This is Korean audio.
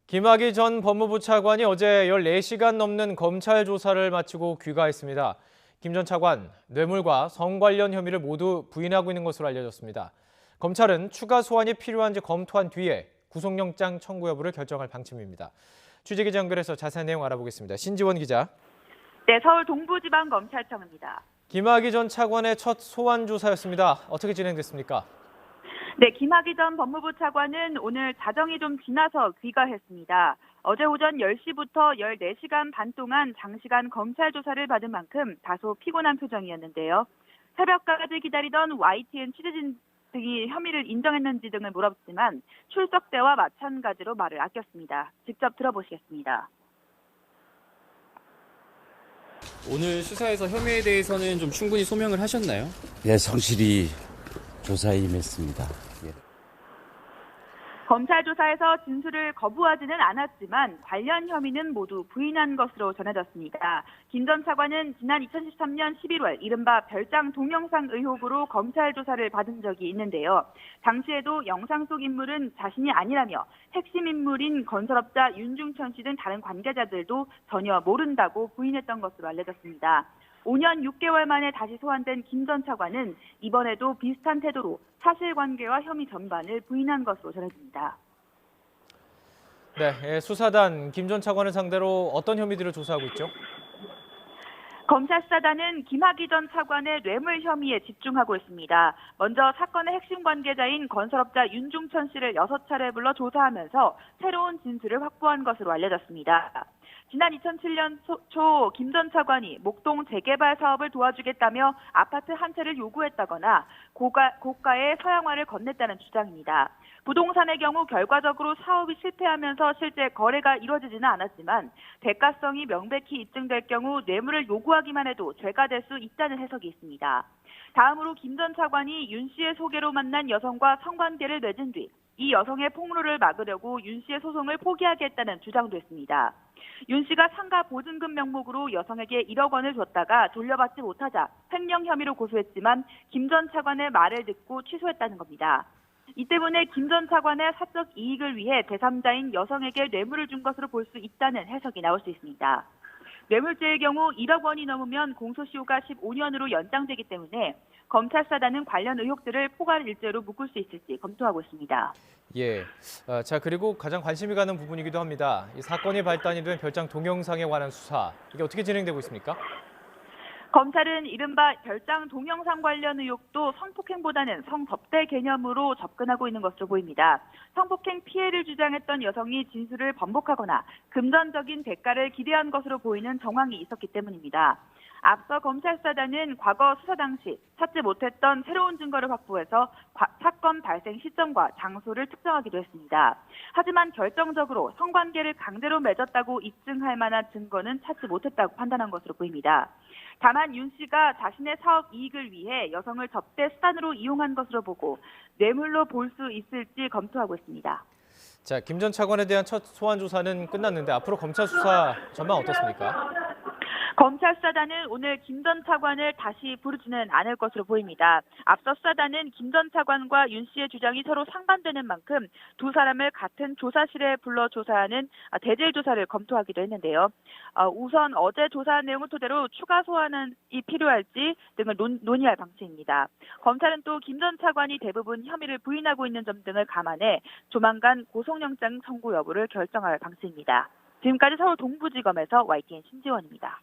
김학의 전 법무부 차관이 어제 14시간 넘는 검찰 조사를 마치고 귀가했습니다. 김 전 차관, 뇌물과 성 관련 혐의를 모두 부인하고 있는 것으로 알려졌습니다. 검찰은 추가 소환이 필요한지 검토한 뒤에 구속영장 청구 여부를 결정할 방침입니다. 취재기자 연결해서 자세한 내용 알아보겠습니다. 신지원 기자. 네, 서울 동부지방검찰청입니다. 김학의 전 차관의 첫 소환 조사였습니다. 어떻게 진행됐습니까? 네, 김학의 전 법무부 차관은 오늘 자정이 좀 지나서 귀가했습니다. 어제 오전 10시부터 14시간 반 동안 장시간 검찰 조사를 받은 만큼 다소 피곤한 표정이었는데요. 새벽까지 기다리던 YTN 취재진 등이 혐의를 인정했는지 등을 물었지만 출석 때와 마찬가지로 말을 아꼈습니다. 직접 들어보시겠습니다. 오늘 수사에서 혐의에 대해서는 좀 충분히 소명을 하셨나요? 예, 성실히 조사에 임했습니다. 예. 검찰 조사에서 진술을 거부하지는 않았지만 관련 혐의는 모두 부인한 것으로 전해졌습니다. 김 전 차관은 지난 2013년 11월 이른바 별장 동영상 의혹으로 검찰 조사를 받은 적이 있는데요. 당시에도 영상 속 인물은 자신이 아니라며 핵심 인물인 건설업자 윤중천 씨 등 다른 관계자들도 전혀 모른다고 부인했던 것으로 알려졌습니다. 5년 6개월 만에 다시 소환된 김 전 차관은 이번에도 비슷한 태도로 사실관계와 혐의 전반을 부인한 것으로 전해집니다. 네, 수사단 김 전 차관을 상대로 어떤 혐의들을 조사하고 있죠? 검찰 수사단은 김학의 전 차관의 뇌물 혐의에 집중하고 있습니다. 먼저 사건의 핵심 관계자인 건설업자 윤중천 씨를 6차례 불러 조사하면서 새로운 진술을 확보한 것으로 알려졌습니다. 지난 2007년 초 김 전 차관이 목동 재개발 사업을 도와주겠다며 아파트 한 채를 요구했다거나 고가의 서양화를 건넸다는 주장입니다. 부동산의 경우 결과적으로 사업이 실패하면서 실제 거래가 이루어지지는 않았지만 대가성이 명백히 입증될 경우 뇌물을 요구하기만 해도 죄가 될 수 있다는 해석이 있습니다. 다음으로 김 전 차관이 윤 씨의 소개로 만난 여성과 성관계를 맺은 뒤 이 여성의 폭로를 막으려고 윤 씨의 소송을 포기하겠다는 주장도 했습니다. 윤 씨가 상가 보증금 명목으로 여성에게 1억 원을 줬다가 돌려받지 못하자 횡령 혐의로 고소했지만 김 전 차관의 말을 듣고 취소했다는 겁니다. 이 때문에 김 전 차관의 사적 이익을 위해 제3자인 여성에게 뇌물을 준 것으로 볼 수 있다는 해석이 나올 수 있습니다. 뇌물죄의 경우 1억 원이 넘으면 공소시효가 15년으로 연장되기 때문에 검찰 수사단은 관련 의혹들을 포괄 일죄로 묶을 수 있을지 검토하고 있습니다. 예. 자, 그리고 가장 관심이 가는 부분이기도 합니다. 이 사건이 발단이 된 별장 동영상에 관한 수사, 이게 어떻게 진행되고 있습니까? 검찰은 이른바 별장 동영상 관련 의혹도 성폭행보다는 성접대 개념으로 접근하고 있는 것으로 보입니다. 성폭행 피해를 주장했던 여성이 진술을 번복하거나 금전적인 대가를 기대한 것으로 보이는 정황이 있었기 때문입니다. 앞서 검찰 수사단은 과거 수사 당시 찾지 못했던 새로운 증거를 확보해서 사건 발생 시점과 장소를 특정하기도 했습니다. 하지만 결정적으로 성관계를 강제로 맺었다고 입증할 만한 증거는 찾지 못했다고 판단한 것으로 보입니다. 다만 윤 씨가 자신의 사업 이익을 위해 여성을 접대 수단으로 이용한 것으로 보고 뇌물로 볼 수 있을지 검토하고 있습니다. 자, 김 전 차관에 대한 첫 소환 조사는 끝났는데 앞으로 검찰 수사 전망 어떻습니까? 검찰 수사단은 오늘 김 전 차관을 다시 부르지는 않을 것으로 보입니다. 앞서 수사단은 김 전 차관과 윤 씨의 주장이 서로 상반되는 만큼 두 사람을 같은 조사실에 불러 조사하는 대질 조사를 검토하기로 했는데요. 우선 어제 조사한 내용을 토대로 추가 소환이 필요할지 등을 논의할 방침입니다. 검찰은 또 김 전 차관이 대부분 혐의를 부인하고 있는 점 등을 감안해 조만간 구속영장 청구 여부를 결정할 방침입니다. 지금까지 서울 동부지검에서 YTN 신지원입니다.